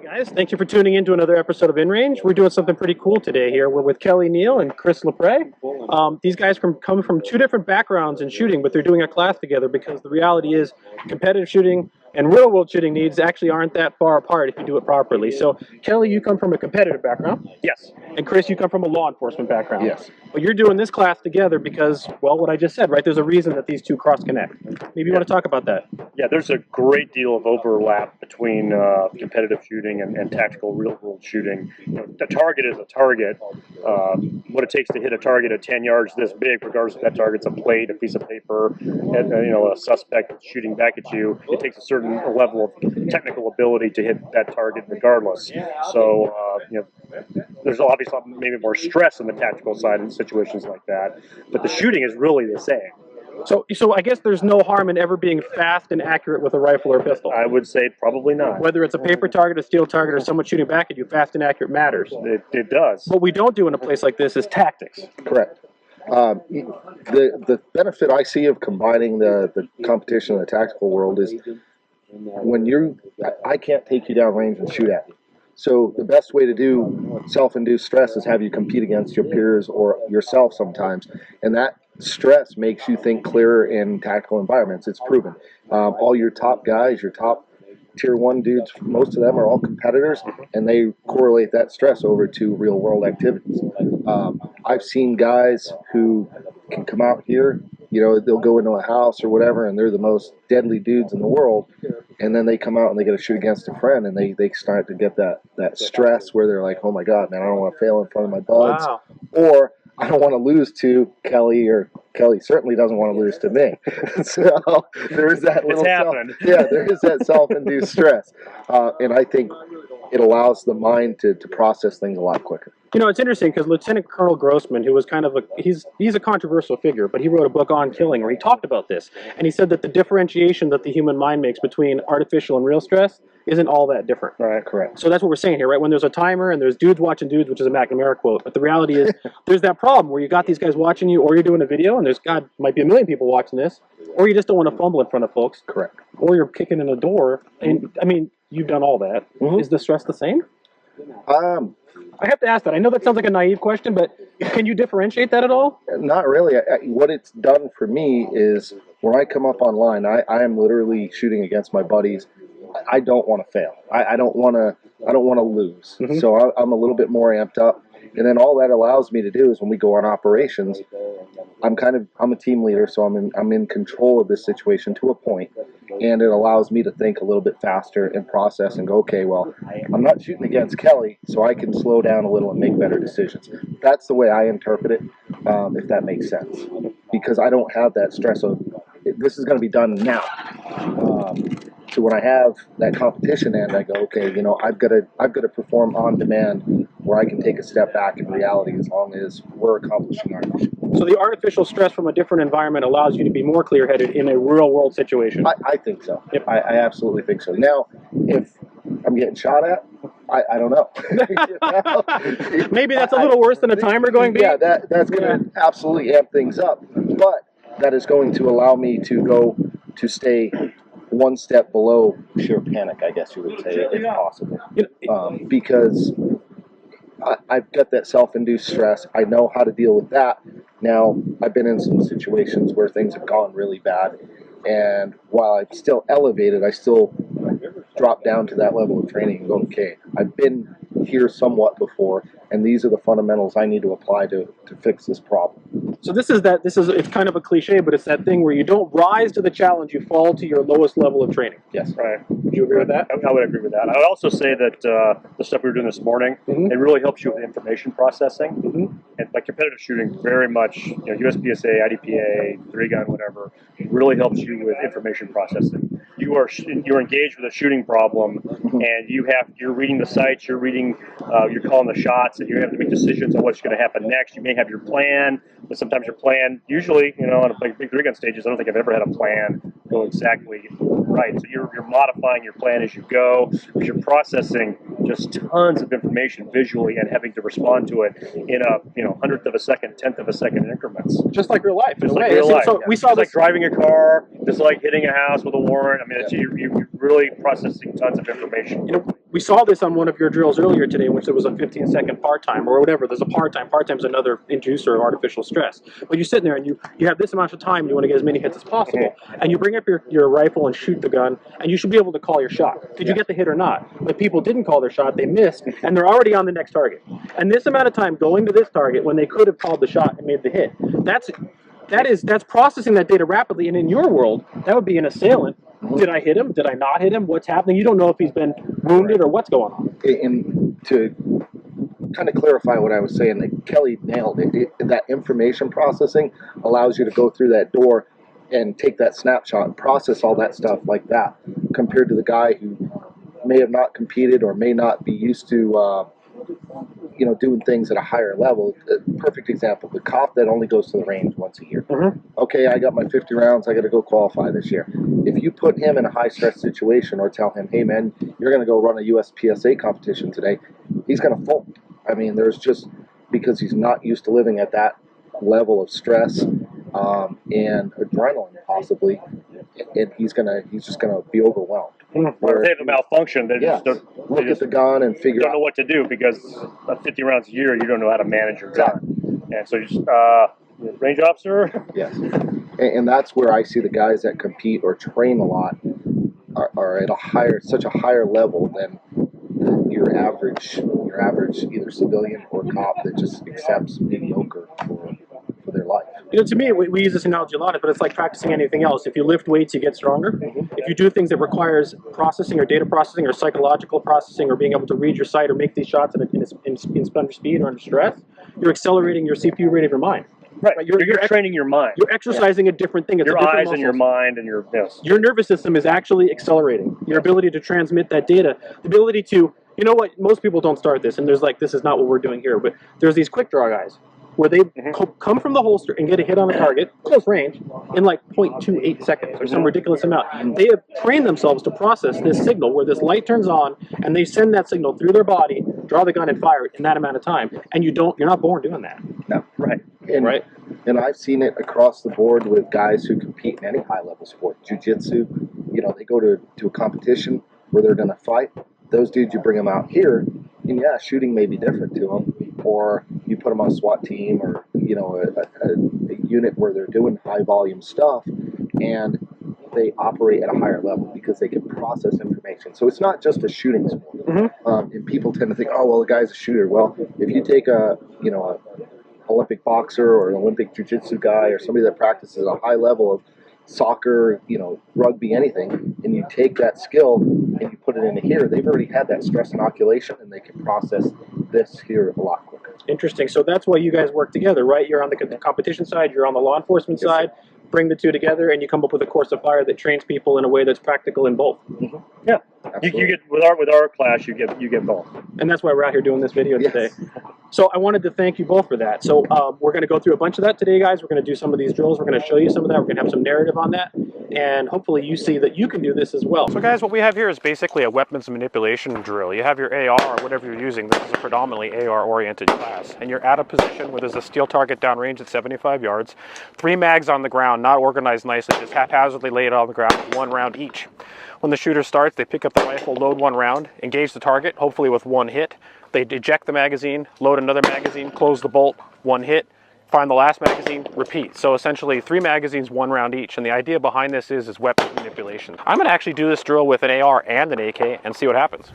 Hey guys, thank you for tuning in to another episode of InRange. We're doing something pretty cool today here. We're with Kelly Neal and Chris Lapre. These guys come from two different backgrounds in shooting, but they're doing a class together because the reality is competitive shooting and real-world shooting needs actually aren't that far apart if you do it properly. So, Kelly, you come from a competitive background. Yes. And Chris, you come from a law enforcement background. Yes. But you're doing this class together because, well, what I just said, right? There's a reason that these two cross-connect. Maybe you want to talk about that. Yeah, there's a great deal of overlap between competitive shooting and tactical real-world shooting. You know, the target is a target. What it takes to hit a target at 10 yards this big, regardless if that target's a plate, a piece of paper, and, a suspect that's shooting back at you, it takes a certain level of technical ability to hit that target regardless. So, there's obviously maybe more stress on the tactical side in situations like that, but the shooting is really the same. So I guess there's no harm in ever being fast and accurate with a rifle or pistol. I would say probably not. Whether it's a paper target, a steel target, or someone shooting back at you, fast and accurate matters. It does. What we don't do in a place like this is tactics. Correct. The benefit I see of combining the competition and the tactical world is when I can't take you down range and shoot at you. So the best way to do self-induced stress is have you compete against your peers or yourself sometimes, and that stress makes you think clearer in tactical environments. It's proven. All your top guys, your top tier 1 dudes, most of them are all competitors, and they correlate that stress over to real world activities. I've seen guys who can come out here, they'll go into a house or whatever, and they're the most deadly dudes in the world, and then they come out and they get to shoot against a friend, and they start to get that stress where they're like, oh my God, man, I don't want to fail in front of my buds. Wow. Or I don't want to lose to Kelly, or Kelly certainly doesn't want to lose to me. So there is that little there is that self-induced stress, and I think it allows the mind to process things a lot quicker. It's interesting because Lieutenant Colonel Grossman, who was kind of he's a controversial figure, but he wrote a book on killing where he talked about this, and he said that the differentiation that the human mind makes between artificial and real stress isn't all that different. Right, correct. So that's what we're saying here, right? When there's a timer and there's dudes watching dudes, which is a McNamara quote, but the reality is there's that problem where you got these guys watching you, or you're doing a video and there's might be a million people watching this, or you just don't want to fumble in front of folks. Correct. Or you're kicking in a door, and I mean, you've done all that. Mm-hmm. Is the stress the same? I have to ask that. I know that sounds like a naive question, but can you differentiate that at all? Not really. What it's done for me is when I come up online, I am literally shooting against my buddies. I don't want to fail. I don't want to lose. Mm-hmm. So I'm a little bit more amped up. And then all that allows me to do is when we go on operations, I'm a team leader, so I'm in control of this situation to a point, and it allows me to think a little bit faster and process and go, okay, well, I'm not shooting against Kelly, so I can slow down a little and make better decisions. That's the way I interpret it, if that makes sense, because I don't have that stress of this is going to be done now. So when I have that competition end, I go, okay, I've got to perform on demand where I can take a step back in reality as long as we're accomplishing our mission. So the artificial stress from a different environment allows you to be more clear-headed in a real-world situation. I think so. Yep. I absolutely think so. Now, if I'm getting shot at, I don't know. Maybe that's a little worse than a timer going beep. Yeah, that's going to absolutely amp things up. But that is going to allow me to stay one step below sheer panic, I guess you would say, if possible. Because I've got that self-induced stress. I know how to deal with that. Now, I've been in some situations where things have gone really bad, and while I'm still elevated, I still drop down to that level of training and go, okay, I've been here somewhat before, and these are the fundamentals I need to apply to fix this problem. So it's kind of a cliche, but it's that thing where you don't rise to the challenge, you fall to your lowest level of training. Yes. Right. Would you agree with that? I would agree with that. I would also say that the stuff we were doing this morning, it really helps you with information processing. Mm-hmm. And like competitive shooting, very much, USPSA, IDPA, 3-gun, whatever, really helps you with information processing. You're engaged with a shooting problem, and you're reading the sights, you're calling the shots, and you have to make decisions on what's going to happen next. You may have your plan, but sometimes your plan, usually, on a big 3-gun stages, I don't think I've ever had a plan go exactly right. So you're modifying your plan as you go, because you're processing just tons of information visually and having to respond to it in a 100th of a second, 10th of a second increments. Just like real life. Just like real life. So we saw just like driving a car, just like hitting a house with a warrant. I mean, you're really processing tons of information. we saw this on one of your drills earlier today, in which there was a 15-second part time or whatever. There's a part time. Part time is another inducer of artificial stress. But you sit there and you have this amount of time. You want to get as many hits as possible, and you bring up your rifle and shoot the gun, and you should be able to call your shot. Did you get the hit or not? But people didn't call their shot. They missed, and they're already on the next target. And this amount of time going to this target when they could have called the shot and made the hit. That's processing that data rapidly. And in your world, that would be an assailant. Did I hit him? Did I not hit him? What's happening? You don't know if he's been wounded or what's going on. And to kind of clarify what I was saying, that Kelly nailed it. That information processing allows you to go through that door and take that snapshot and process all that stuff like that, compared to the guy who may have not competed or may not be used to doing things at a higher level. Perfect example, the cop that only goes to the range once a year. Okay, I got my 50 rounds, I got to go qualify this year. If you put him in a high stress situation or tell him, hey man, you're going to go run a USPSA competition today, he's going to fold. I mean, there's just, because he's not used to living at that level of stress and adrenaline possibly, and he's just gonna be overwhelmed. Or if they have a malfunction, they just don't look at the gun and figure don't out know what to do, because at 50 rounds a year, you don't know how to manage your gun. And so you just range officer. Yes, and that's where I see the guys that compete or train a lot are at such a higher level than your average either civilian or cop that just accepts mediocre for their life. To me, we use this analogy a lot, but it's like practicing anything else. If you lift weights, you get stronger. If you do things that requires processing or data processing or psychological processing or being able to read your sight or make these shots under speed or under stress, you're accelerating your CPU rate of your mind. Right. You're training your mind. You're exercising a different thing. It's your a different eyes muscle. and your mind and your Your nervous system is actually accelerating. Your ability to transmit that data, the ability to, you know what, most people don't start this, and there's like, this is not what we're doing here, but there's these quick draw guys where they come from the holster and get a hit on a target, close range, in like 0.28 seconds or some ridiculous amount. They have trained themselves to process this signal where this light turns on and they send that signal through their body, draw the gun and fire it in that amount of time. And you're not born doing that. No. Right. And I've seen it across the board with guys who compete in any high-level sport. Jiu-jitsu, they go to a competition where they're going to fight. Those dudes, you bring them out here, and shooting may be different to them. Or you put them on a SWAT team or, a unit where they're doing high-volume stuff, and they operate at a higher level because they can process information. So it's not just a shooting sport. And people tend to think, oh, well, the guy's a shooter. Well, if you take a Olympic boxer or an Olympic jiu-jitsu guy or somebody that practices a high level of soccer, rugby, anything, and you take that skill and you put it into here, they've already had that stress inoculation and they can process this here a lot quicker. Interesting. So that's why you guys work together, right? You're on the competition side, you're on the law enforcement side. Bring the two together and you come up with a course of fire that trains people in a way that's practical in both. Yeah, you get with our class, you get both. And that's why we're out here doing this video today. So I wanted to thank you both for that. So we're going to go through a bunch of that today, guys. We're going to do some of these drills. We're going to show you some of that. We're going to have some narrative on that. And hopefully you see that you can do this as well. So guys, what we have here is basically a weapons manipulation drill. You have your AR or whatever you're using. This is a predominantly AR-oriented class. And you're at a position where there's a steel target downrange at 75 yards. 3 mags on the ground, not organized nicely, just haphazardly laid on the ground, 1 round each. When the shooter starts, they pick up the rifle, load 1 round, engage the target, hopefully with 1 hit. They eject the magazine, load another magazine, close the bolt, 1 hit, find the last magazine, repeat. So essentially 3 magazines, 1 round each. And the idea behind this is weapons manipulation. I'm going to actually do this drill with an AR and an AK and see what happens.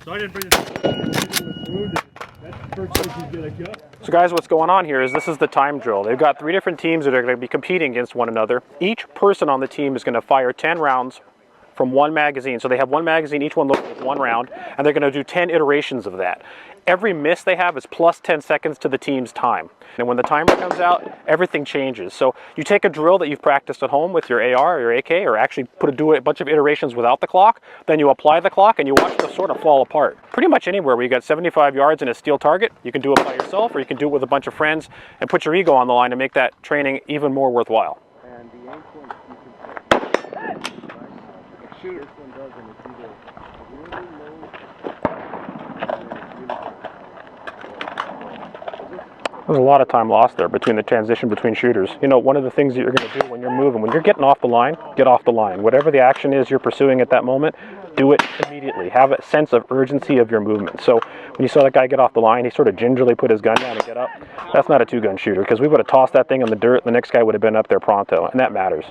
So I didn't bring it. So guys, what's going on here is this is the time drill. They've got 3 different teams that are going to be competing against one another. Each person on the team is going to fire 10 rounds from 1 magazine. So they have 1 magazine, each one loaded with 1 round, and they're going to do 10 iterations of that. Every miss they have is plus 10 seconds to the team's time. And when the timer comes out, everything changes. So you take a drill that you've practiced at home with your AR or your AK, or actually do a bunch of iterations without the clock, then you apply the clock and you watch it sort of fall apart. Pretty much anywhere where you got 75 yards and a steel target, you can do it by yourself, or you can do it with a bunch of friends and put your ego on the line to make that training even more worthwhile. And the aim point you can shoot. This one doesn't. It's either really low There's a lot of time lost there between the transition between shooters. You know, one of the things that you're going to do when you're moving, when you're getting off the line, get off the line. Whatever the action is you're pursuing at that moment, do it immediately. Have a sense of urgency of your movement. So when you saw that guy get off the line, he sort of gingerly put his gun down and get up. That's not a two-gun shooter, because we would have tossed that thing in the dirt, the next guy would have been up there pronto, and that matters.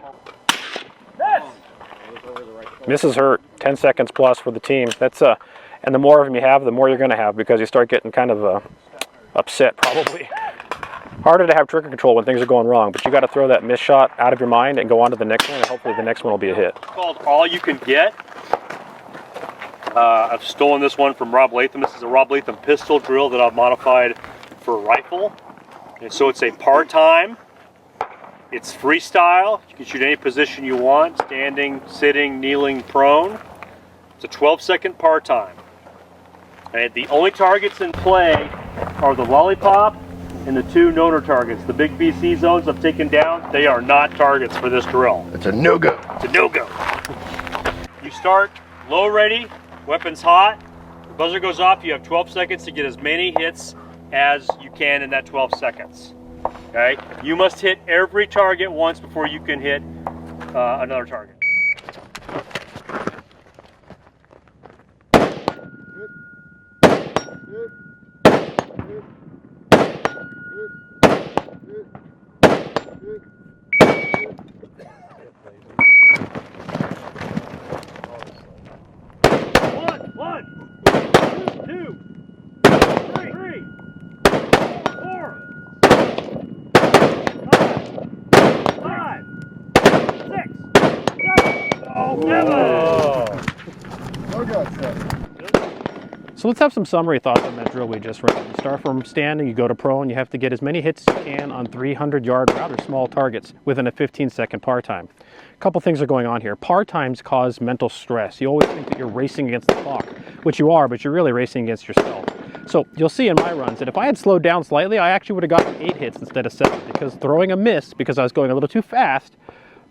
Misses hurt. 10 seconds plus for the team. That's and the more of them you have, the more you're going to have, because you start getting kind of upset probably. Harder to have trigger control when things are going wrong, but you got to throw that miss shot out of your mind and go on to the next one, and hopefully the next one will be a hit. It's called All You Can Get. I've stolen this one from Rob Latham. This is a Rob Latham pistol drill that I've modified for a rifle. And so it's a part-time. It's freestyle. You can shoot any position you want, standing, sitting, kneeling, prone. It's a 12-second part-time. And the only targets in play are the lollipop and the two noner targets. The big BC zones I've taken down, they are not targets for this drill. It's a no-go. It's a no-go. You start low ready, weapons hot. The buzzer goes off, you have 12 seconds to get as many hits as you can in that 12 seconds. Okay? You must hit every target once before you can hit another target. So let's have some summary thoughts on that drill we just ran. You start from standing, you go to prone, you have to get as many hits as you can on 300-yard, rather small targets within a 15-second par time. A couple things are going on here. Par times cause mental stress. You always think that you're racing against the clock, which you are, but you're really racing against yourself. So you'll see in my runs that if I had slowed down slightly, I actually would have gotten 8 hits instead of 7, because throwing a miss, because I was going a little too fast,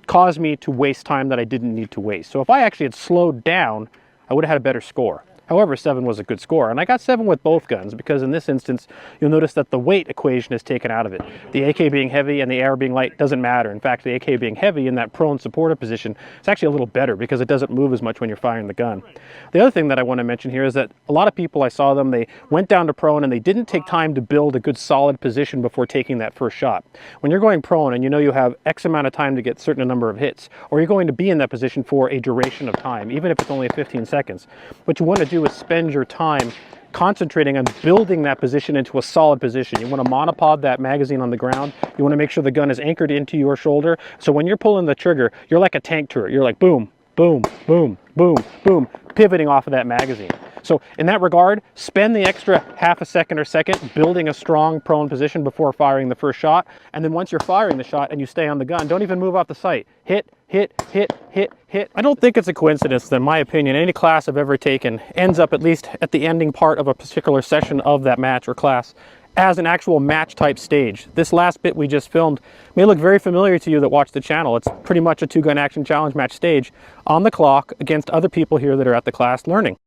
caused me to waste time that I didn't need to waste. So if I actually had slowed down, I would have had a better score. However, 7 was a good score, and I got 7 with both guns, because in this instance, you'll notice that the weight equation is taken out of it. The AK being heavy and the AR being light doesn't matter. In fact, the AK being heavy in that prone supportive position, it's actually a little better because it doesn't move as much when you're firing the gun. The other thing that I want to mention here is that a lot of people, I saw them, they went down to prone and they didn't take time to build a good solid position before taking that first shot. When you're going prone and you know you have X amount of time to get a certain number of hits, or you're going to be in that position for a duration of time, even if it's only 15 seconds, what you want to do is spend your time concentrating on building that position into a solid position. You want to monopod that magazine on the ground. You want to make sure the gun is anchored into your shoulder. So when you're pulling the trigger, you're like a tank turret. You're like boom, boom, boom, boom, boom, pivoting off of that magazine. So in that regard, spend the extra half a second or second building a strong prone position before firing the first shot. And then once you're firing the shot and you stay on the gun, don't even move off the sight. Hit, hit, hit, hit, hit. I don't think it's a coincidence that, in my opinion, any class I've ever taken ends up at least at the ending part of a particular session of that match or class as an actual match type stage. This last bit we just filmed may look very familiar to you that watch the channel. It's pretty much a 2-gun action challenge match stage on the clock against other people here that are at the class learning.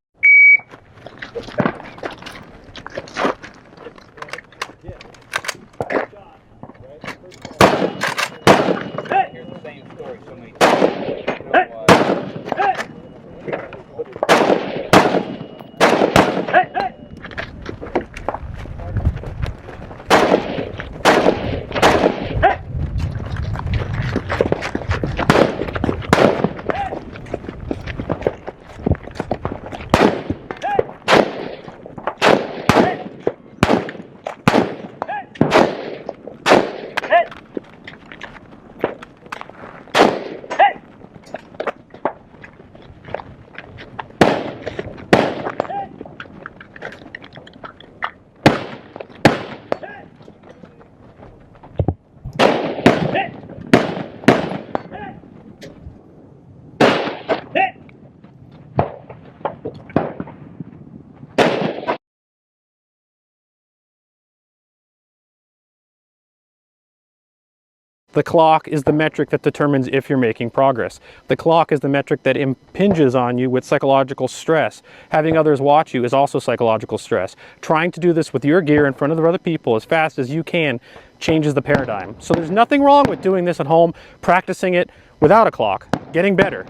The clock is the metric that determines if you're making progress. The clock is the metric that impinges on you with psychological stress. Having others watch you is also psychological stress. Trying to do this with your gear in front of other people as fast as you can changes the paradigm. So there's nothing wrong with doing this at home, practicing it without a clock, getting better.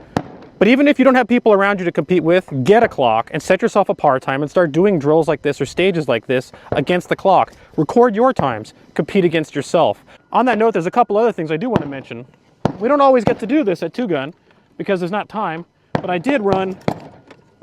But even if you don't have people around you to compete with, get a clock and set yourself apart time and start doing drills like this or stages like this against the clock. Record your times, compete against yourself. On that note, there's a couple other things I do want to mention. We don't always get to do this at 2-gun because there's not time, but I did run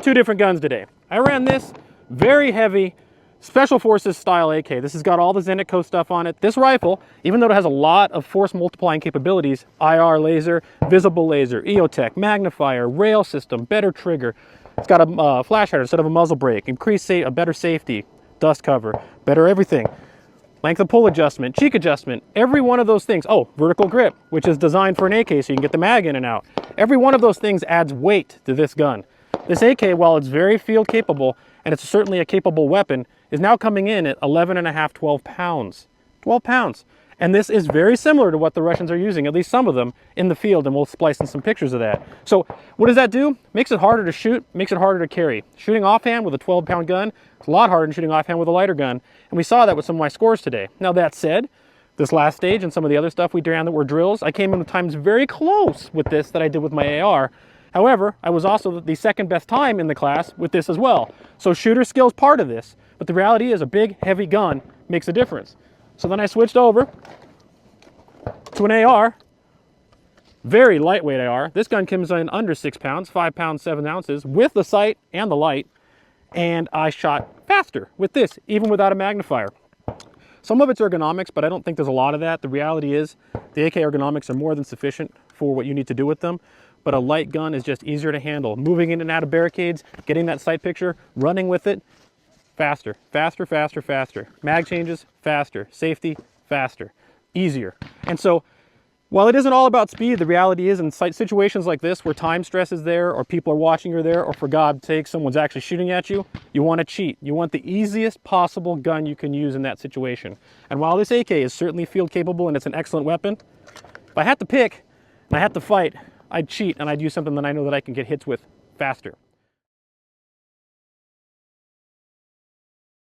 2 different guns today. I ran this very heavy Special Forces style AK. This has got all the Zenitco stuff on it. This rifle, even though it has a lot of force multiplying capabilities, IR laser, visible laser, EOTech, magnifier, rail system, better trigger. It's got a flash hider instead of a muzzle brake, a better safety, dust cover, better everything. Length of pull adjustment, cheek adjustment, every one of those things. Oh, vertical grip, which is designed for an AK so you can get the mag in and out. Every one of those things adds weight to this gun. This AK, while it's very field capable, and it's certainly a capable weapon, is now coming in at 11.5, 12 pounds. 12 pounds. And this is very similar to what the Russians are using, at least some of them, in the field, and we'll splice in some pictures of that. So what does that do? Makes it harder to shoot, makes it harder to carry. Shooting offhand with a 12-pound gun, it's a lot harder than shooting offhand with a lighter gun, and we saw that with some of my scores today. Now that said, this last stage and some of the other stuff we ran that were drills, I came in with times very close with this that I did with my AR. However, I was also the second best time in the class with this as well. So shooter skill's part of this, but the reality is a big, heavy gun makes a difference. So then I switched over to an AR, very lightweight AR. This gun comes in under 6 pounds, 5 pounds, 7 ounces, with the sight and the light, and I shot faster with this, even without a magnifier. Some of it's ergonomics, but I don't think there's a lot of that. The reality is the AK ergonomics are more than sufficient for what you need to do with them, but a light gun is just easier to handle. Moving in and out of barricades, getting that sight picture, running with it, faster, faster, faster, faster. Mag changes, faster. Safety, faster. Easier. And so, while it isn't all about speed, the reality is in situations like this where time stress is there, or people are watching you there, or for God's sake, someone's actually shooting at you, you want to cheat. You want the easiest possible gun you can use in that situation. And while this AK is certainly field capable and it's an excellent weapon, if I had to pick and I had to fight, I'd cheat and I'd use something that I know that I can get hits with faster.